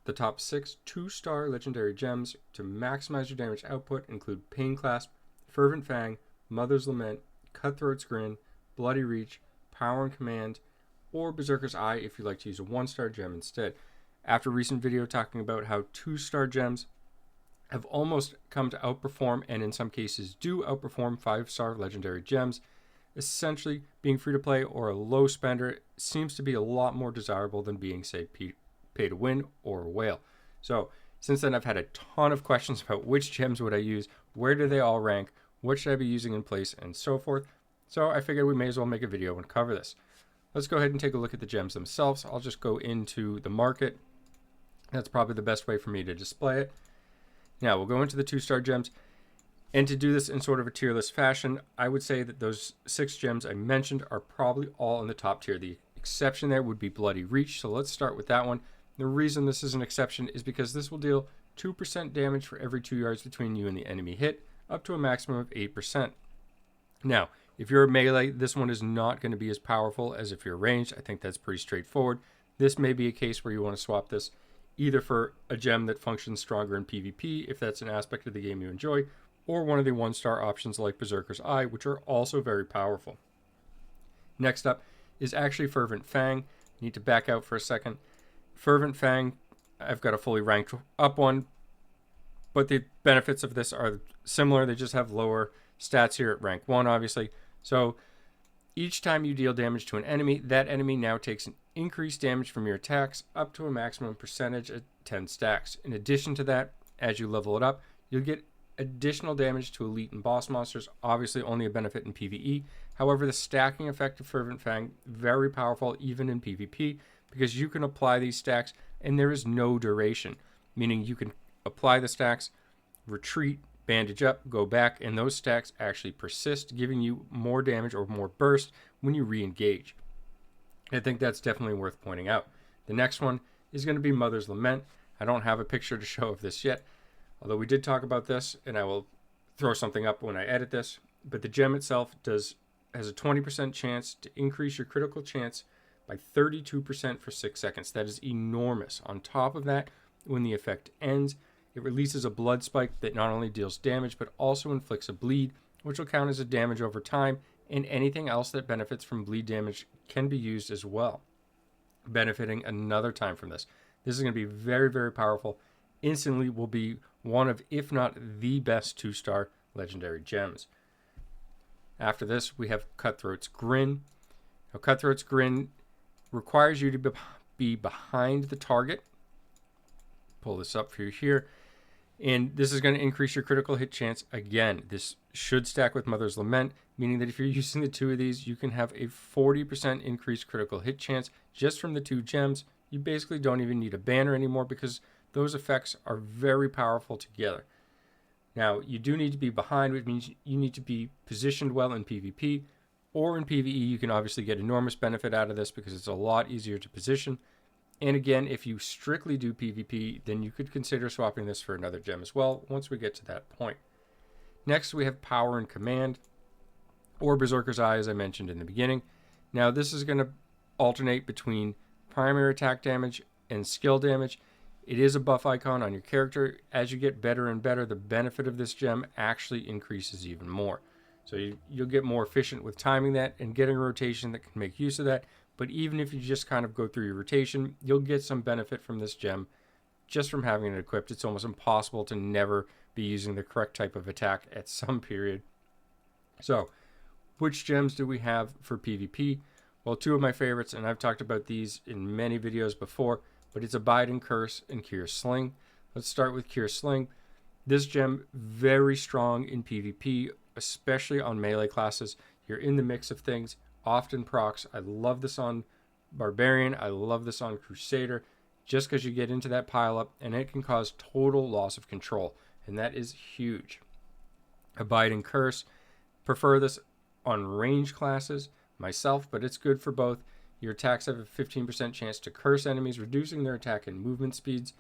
The top 6 2-star legendary gems to maximize your damage output include Pain Clasp, Fervent Fang, Mother's Lament, Cutthroats Grin, Bloody Reach, Power and Command, or Berserker's Eye if you'd like to use a 1-star gem instead. After a recent video talking about how 2-star gems have almost come to outperform, and in some cases do outperform, 5-star legendary gems, essentially being free to play or a low spender seems to be a lot more desirable than being, say, pay to win or a whale. So since then, I've had a ton of questions about which gems would I use, where do they all rank, what should I be using in place, and so forth. So I figured we may as well make a video and cover this. Let's go ahead and take a look at the gems themselves. I'll just go into the market. That's probably the best way for me to display it. Now we'll go into the 2-star gems. And to do this in sort of a tier list fashion, I would say that those 6 gems I mentioned are probably all in the top tier. The exception there would be Bloody Reach. So let's start with that one. The reason this is an exception is because this will deal 2% damage for every 2 yards between you and the enemy hit, up to a maximum of 8%. Now, if you're a melee, this one is not going to be as powerful as if you're ranged. I think that's pretty straightforward. This may be a case where you want to swap this either for a gem that functions stronger in PvP, if that's an aspect of the game you enjoy, or one of the 1-star options like Berserker's Eye, which are also very powerful. Next up is actually Fervent Fang. Need to back out for a second. Fervent Fang, I've got a fully ranked up one, but the benefits of this are similar. They just have lower stats here at rank 1, obviously. So each time you deal damage to an enemy, that enemy now takes an increased damage from your attacks up to a maximum percentage at 10 stacks. In addition to that, as you level it up, you'll get additional damage to elite and boss monsters, obviously only a benefit in PvE. However, the stacking effect of Fervent Fang, very powerful even in PvP, because you can apply these stacks and there is no duration, meaning you can apply the stacks, retreat, bandage up, go back, and those stacks actually persist, giving you more damage or more burst when you re-engage. I think that's definitely worth pointing out. The next one is going to be Mother's Lament. I don't have a picture to show of this yet, although we did talk about this, and I will throw something up when I edit this. But the gem itself has a 20% chance to increase your critical chance by 32% for 6 seconds. That is enormous. On top of that, when the effect ends, it releases a blood spike that not only deals damage, but also inflicts a bleed, which will count as a damage over time, and anything else that benefits from bleed damage can be used as well, benefiting another time from this. This is going to be very, very powerful. Instantly will be one of, if not the best 2-star legendary gems. After this, we have Cutthroats Grin. Now, Cutthroats Grin requires you to be behind the target. Pull this up for you here. And this is going to increase your critical hit chance again. This should stack with Mother's Lament, meaning that if you're using the 2 of these, you can have a 40% increased critical hit chance just from the 2 gems. You basically don't even need a banner anymore because those effects are very powerful together. Now, you do need to be behind, which means you need to be positioned well in PvP, or in PvE, you can obviously get enormous benefit out of this because it's a lot easier to position. And again, if you strictly do PvP, then you could consider swapping this for another gem as well once we get to that point. Next, we have Power and Command, or Berserker's Eye, as I mentioned in the beginning. Now, this is going to alternate between primary attack damage and skill damage. It is a buff icon on your character. As you get better and better, the benefit of this gem actually increases even more. So you'll get more efficient with timing that and getting a rotation that can make use of that. But even if you just kind of go through your rotation, you'll get some benefit from this gem just from having it equipped. It's almost impossible to never be using the correct type of attack at some period. So, which gems do we have for PvP? Well, 2 of my favorites, and I've talked about these in many videos before, but it's Abiding Curse and Cure Sling. Let's start with Cure Sling. This gem, very strong in PvP, especially on melee classes. You're in the mix of things, often procs. I love this on Barbarian. I love this on Crusader, just because you get into that pile-up, and it can cause total loss of control, and that is huge. Abiding Curse. Prefer this on range classes myself, but it's good for both. Your attacks have a 15% chance to curse enemies, reducing their attack and movement speeds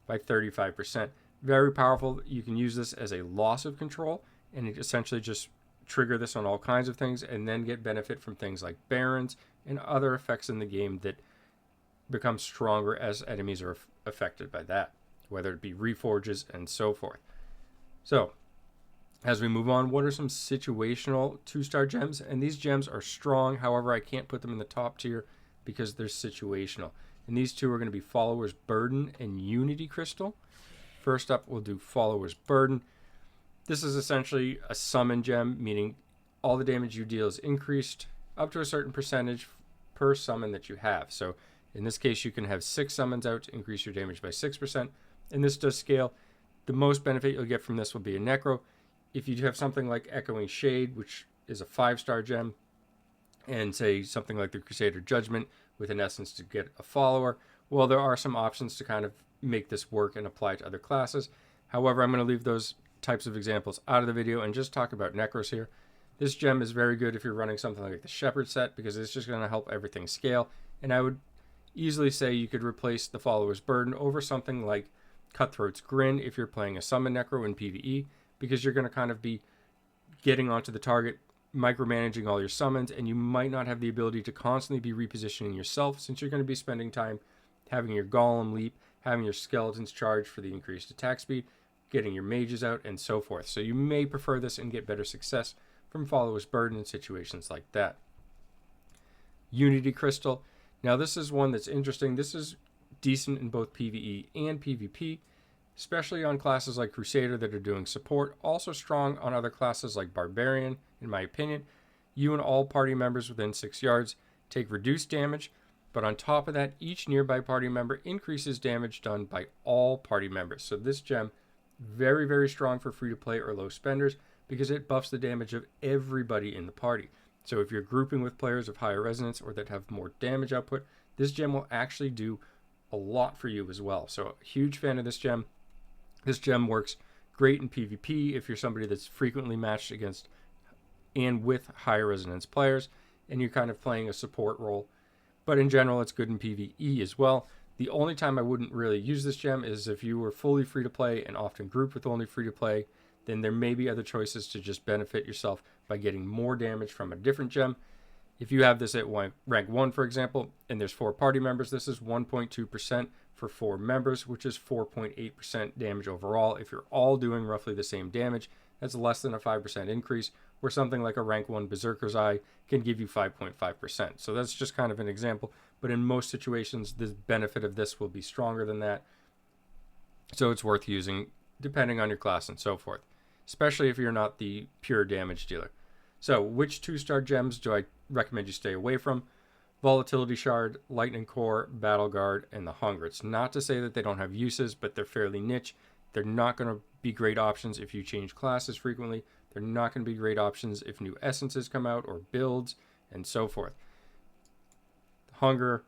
by 35%. Very powerful. You can use this as a loss of control, and it essentially just trigger this on all kinds of things and then get benefit from things like Barons and other effects in the game that become stronger as enemies are affected by that, whether it be reforges and so forth. So, as we move on, what are some situational 2-star gems? And these gems are strong, however, I can't put them in the top tier because they're situational. And these two are going to be Follower's Burden and Unity Crystal. First up, we'll do Follower's Burden. This is essentially a summon gem, meaning all the damage you deal is increased up to a certain percentage per summon that you have. So in this case, you can have 6 summons out to increase your damage by 6%, and this does scale. The most benefit you'll get from this will be a Necro. If you have something like Echoing Shade, which is a 5-star gem, and say something like the Crusader Judgment with an essence to get a follower, well, there are some options to kind of make this work and apply to other classes. However, I'm going to leave those types of examples out of the video and just talk about Necros here. This gem is very good if you're running something like the Shepherd set because it's just going to help everything scale. And I would easily say you could replace the Follower's Burden over something like Cutthroats Grin if you're playing a Summon Necro in PvE, because you're going to kind of be getting onto the target, micromanaging all your summons, and you might not have the ability to constantly be repositioning yourself since you're going to be spending time having your Golem leap, having your Skeletons charge for the increased attack speed, getting your mages out, and so forth. So you may prefer this and get better success from Follower's Burden in situations like that. Unity Crystal. Now this is one that's interesting. This is decent in both PvE and PvP, especially on classes like Crusader that are doing support. Also strong on other classes like Barbarian, in my opinion. You and all party members within 6 yards take reduced damage, but on top of that, each nearby party member increases damage done by all party members. So this gem, very, very strong for free-to-play or low spenders because it buffs the damage of everybody in the party. So if you're grouping with players of higher resonance or that have more damage output, this gem will actually do a lot for you as well. So a huge fan of this gem. This gem works great in PvP if you're somebody that's frequently matched against and with higher resonance players and you're kind of playing a support role. But in general, it's good in PvE as well. The only time I wouldn't really use this gem is if you were fully free to play and often grouped with only free to play, then there may be other choices to just benefit yourself by getting more damage from a different gem. If you have this at rank 1, for example, and there's 4 party members, this is 1.2% for 4 members, which is 4.8% damage overall. If you're all doing roughly the same damage, that's less than a 5% increase, where something like a rank 1 Berserker's Eye can give you 5.5%. So that's just kind of an example, but in most situations, the benefit of this will be stronger than that. So it's worth using depending on your class and so forth, especially if you're not the pure damage dealer. So which 2-star gems do I recommend you stay away from? Volatility Shard, Lightning Core, Battle Guard, and the Hunger. It's not to say that they don't have uses, but they're fairly niche. They're not going to be great options if you change classes frequently. They're not going to be great options if new essences come out or builds and so forth. Hunger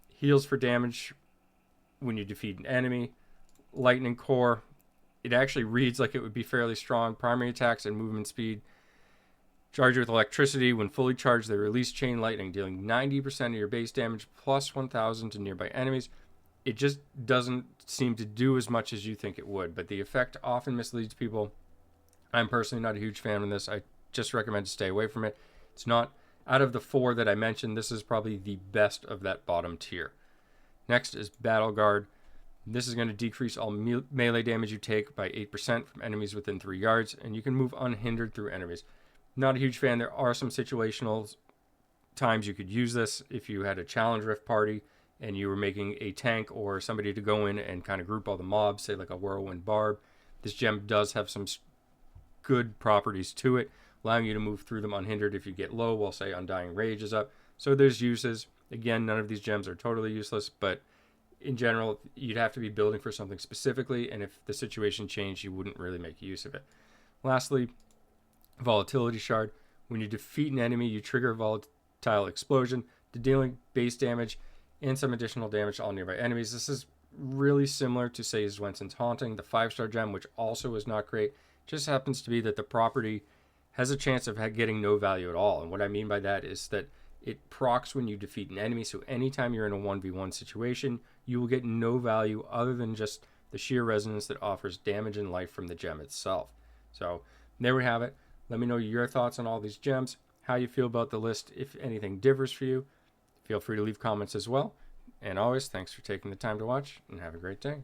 heals for damage when you defeat an enemy. Lightning Core, it actually reads like it would be fairly strong. Primary attacks and movement speed. Charge with electricity. When fully charged, they release chain lightning, dealing 90% of your base damage plus 1,000 to nearby enemies. It just doesn't seem to do as much as you think it would, but the effect often misleads people. I'm personally not a huge fan of this. I just recommend to stay away from it. It's not, out of the 4 that I mentioned, this is probably the best of that bottom tier. Next is Battle Guard. This is going to decrease all melee damage you take by 8% from enemies within 3 yards, and you can move unhindered through enemies. Not a huge fan. There are some situational times you could use this if you had a challenge rift party and you were making a tank or somebody to go in and kind of group all the mobs, say like a Whirlwind Barb. This gem does have some good properties to it, allowing you to move through them unhindered if you get low while, say, Undying Rage is up. So there's uses. Again, none of these gems are totally useless, but in general, you'd have to be building for something specifically, and if the situation changed, you wouldn't really make use of it. Lastly, Volatility Shard. When you defeat an enemy, you trigger a volatile explosion to dealing base damage and some additional damage to all nearby enemies. This is really similar to, say, Zwenson's Haunting, the 5-star gem, which also is not great. Just happens to be that the property has a chance of getting no value at all. And what I mean by that is that it procs when you defeat an enemy. So anytime you're in a 1v1 situation, you will get no value other than just the sheer resonance that offers damage and life from the gem itself. So there we have it. Let me know your thoughts on all these gems, how you feel about the list, if anything differs for you. Feel free to leave comments as well. And always, thanks for taking the time to watch, and have a great day.